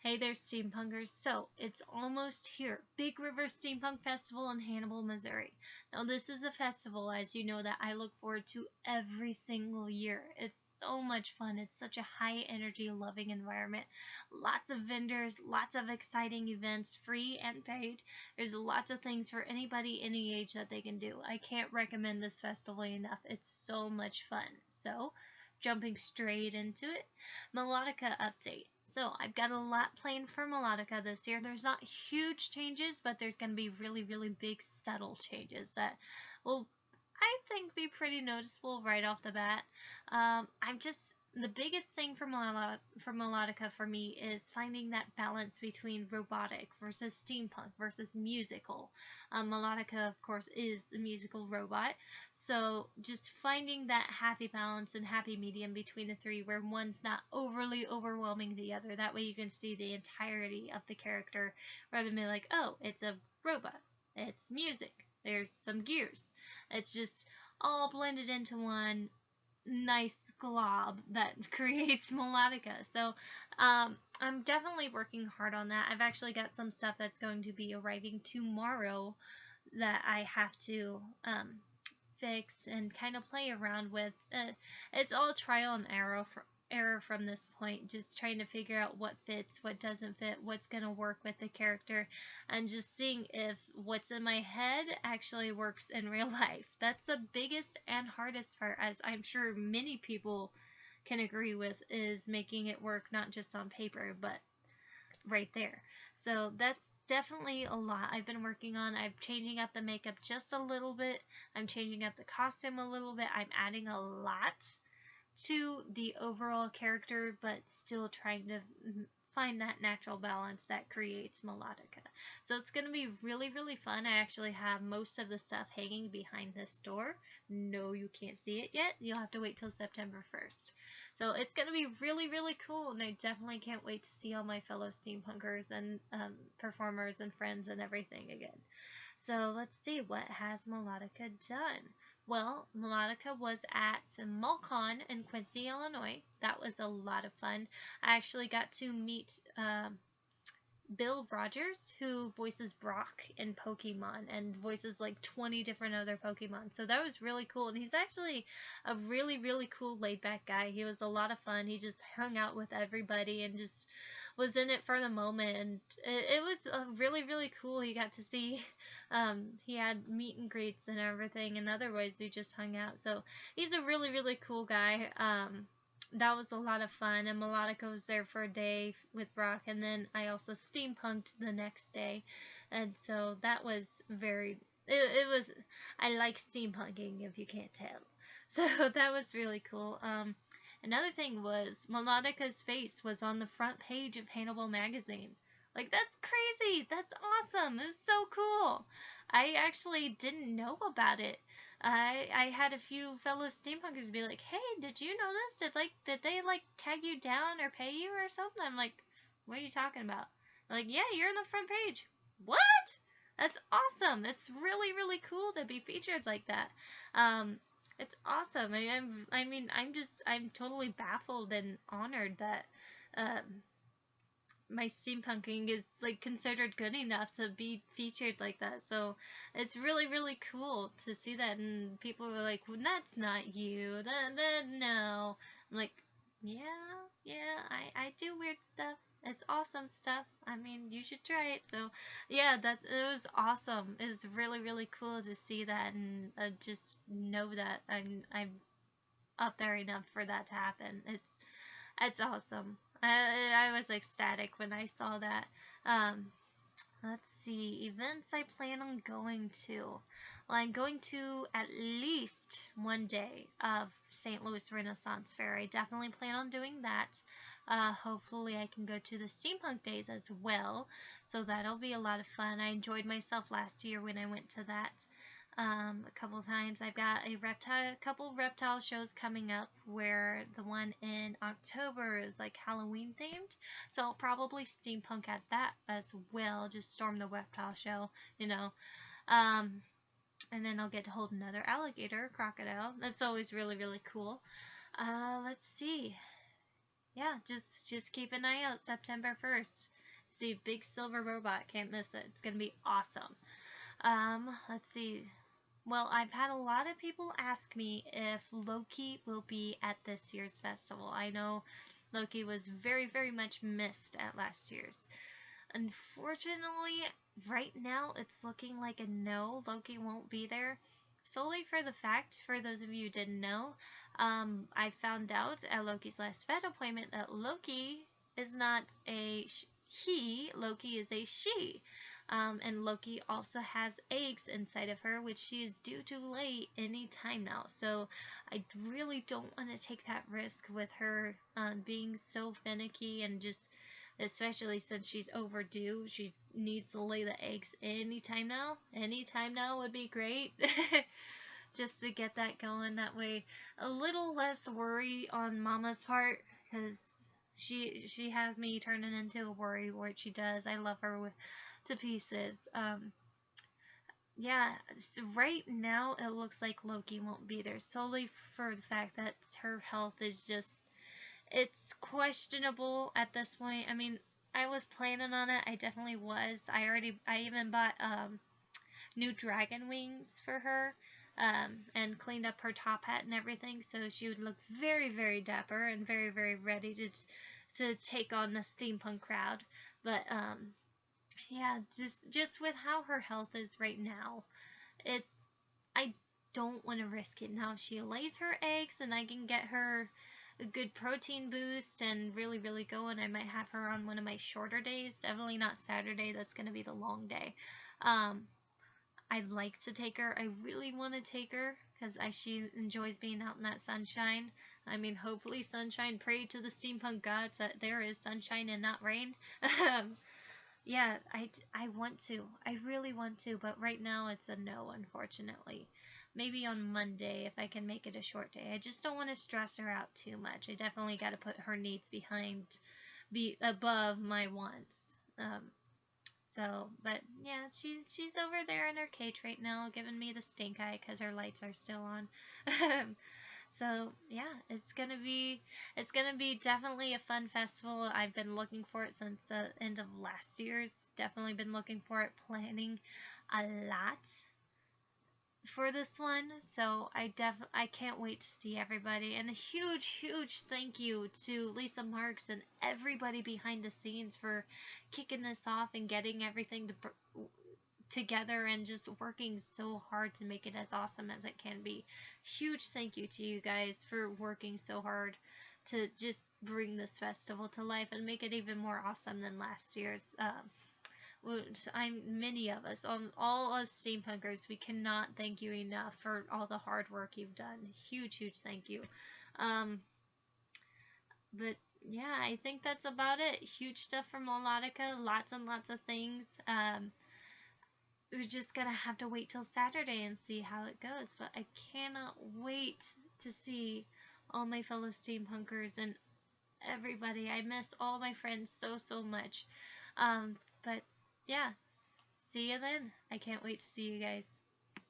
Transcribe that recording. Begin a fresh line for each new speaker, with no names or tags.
Hey there, steampunkers. So, it's almost here. Big River Steampunk Festival in Hannibal, Missouri. Now, this is a festival, as you know, that I look forward to every single year. It's so much fun. It's such a high energy, loving environment. Lots of vendors, lots of exciting events, free and paid. There's lots of things for anybody, any age that they can do. I can't recommend this festival enough. It's so much fun. So, jumping straight into it, Melodica update. So I've got a lot planned for Melodica this year. There's not huge changes, but there's going to be really, really big, subtle changes that will, I think, be pretty noticeable right off the bat. The biggest thing for Melodica for me is finding that balance between robotic versus steampunk versus musical. Melodica, of course, is the musical robot, so just finding that happy balance and happy medium between the three where one's not overly overwhelming the other. That way you can see the entirety of the character rather than be like, oh, it's a robot, it's music, there's some gears. It's just all blended into one nice glob that creates Melodica. So I'm definitely working hard on that. I've actually got some stuff that's going to be arriving tomorrow that I have to fix and kind of play around with. It's all trial and error from this point, just trying to figure out what fits, what doesn't fit, what's going to work with the character, and just seeing if what's in my head actually works in real life. That's the biggest and hardest part, as I'm sure many people can agree with, is making it work not just on paper, but right there. So that's definitely a lot I've been working on. I'm changing up the makeup just a little bit. I'm changing up the costume a little bit. I'm adding a lot to the overall character, but still trying to find that natural balance that creates Melodica. So it's going to be really, really fun. I actually have most of the stuff hanging behind this door. No, you can't see it yet. You'll have to wait till September 1st. So it's going to be really, really cool, and I definitely can't wait to see all my fellow steampunkers and performers and friends and everything again. So let's see, what has Melodica done? Well, Melodica was at MallCon in Quincy, Illinois. That was a lot of fun. I actually got to meet Bill Rogers, who voices Brock in Pokemon and voices like 20 different other Pokemon. So that was really cool. And he's actually a really, really cool laid-back guy. He was a lot of fun. He just hung out with everybody and just was in it for the moment. And it was really, really cool. He got to see, he had meet and greets and everything. And otherwise, we just hung out. So he's a really, really cool guy. That was a lot of fun, and Melodica was there for a day with Brock, and then I also steampunked the next day, and so that was it was, I like steampunking, if you can't tell, so that was really cool. Another thing was Melodica's face was on the front page of Hannibal magazine. Like, that's crazy! That's awesome! It was so cool! I actually didn't know about it. I had a few fellow steampunkers be like, hey, did you know this? Did they tag you down or pay you or something? I'm like, what are you talking about? They're like, yeah, you're on the front page. What? That's awesome! It's really, really cool to be featured like that. It's awesome. I'm totally baffled and honored that, my steampunking is considered good enough to be featured like that. So it's really, really cool to see that, and people are like, well, that's not you, no. I'm like, yeah, I do weird stuff. It's awesome stuff. I mean, you should try it. So yeah, it was awesome. It was really, really cool to see that, and just know that I'm up there enough for that to happen. It's awesome. I was ecstatic when I saw that. Let's see, events I plan on going to. Well, I'm going to at least one day of St. Louis Renaissance Fair. I definitely plan on doing that. Hopefully I can go to the Steampunk Days as well, so that'll be a lot of fun. I enjoyed myself last year when I went to that. A couple times. I've got a couple reptile shows coming up, where the one in October is Halloween themed, so I'll probably steampunk at that as well, just storm the reptile show, you know. And then I'll get to hold another alligator, crocodile. That's always really, really cool. Let's see. Yeah, just keep an eye out, September 1st. See, big silver robot, can't miss it. It's gonna be awesome. Let's see. Well, I've had a lot of people ask me if Loki will be at this year's festival. I know Loki was very, very much missed at last year's. Unfortunately, right now it's looking like a no. Loki won't be there. Solely for the fact, for those of you who didn't know, I found out at Loki's last vet appointment that Loki is not a he, Loki is a she. And Loki also has eggs inside of her, which she is due to lay any time now. So I really don't want to take that risk with her being so finicky and just, especially since she's overdue, she needs to lay the eggs anytime now. Anytime now would be great. Just to get that going. That way, a little less worry on Mama's part, because she has me turning into a worry what she does. I love her to pieces. Yeah, so right now it looks like Loki won't be there solely for the fact that her health is just, it's questionable at this point. I mean, I was planning on it. I definitely was. I even bought new dragon wings for her, and cleaned up her top hat and everything, so she would look very, very dapper and very, very ready to take on the steampunk crowd. But yeah, just with how her health is right now, I don't want to risk it. Now, if she lays her eggs and I can get her a good protein boost and really, really going, I might have her on one of my shorter days. Definitely not Saturday. That's going to be the long day. I'd like to take her. I really want to take her because she enjoys being out in that sunshine. I mean, hopefully sunshine. Pray to the steampunk gods that there is sunshine and not rain. Yeah, I want to. I really want to, but right now it's a no, unfortunately. Maybe on Monday if I can make it a short day. I just don't want to stress her out too much. I definitely got to put her needs be above my wants. So, but yeah, she's over there in her cage right now, giving me the stink eye because her lights are still on. So yeah, it's gonna be definitely a fun festival. I've been looking for it since the end of last year's. Definitely been looking for it, planning a lot for this one. So I can't wait to see everybody. And a huge, huge thank you to Lisa Marks and everybody behind the scenes for kicking this off and getting everything together and just working so hard to make it as awesome as it can be. Huge thank you to you guys for working so hard to just bring this festival to life and make it even more awesome than last year's. Many of us, all us steampunkers, we cannot thank you enough for all the hard work you've done. Huge, huge thank you. But yeah, I think that's about it. Huge stuff from Melodica, lots and lots of things. We're just gonna have to wait till Saturday and see how it goes. But I cannot wait to see all my fellow steampunkers and everybody. I miss all my friends so, so much. But yeah, see you then. I can't wait to see you guys.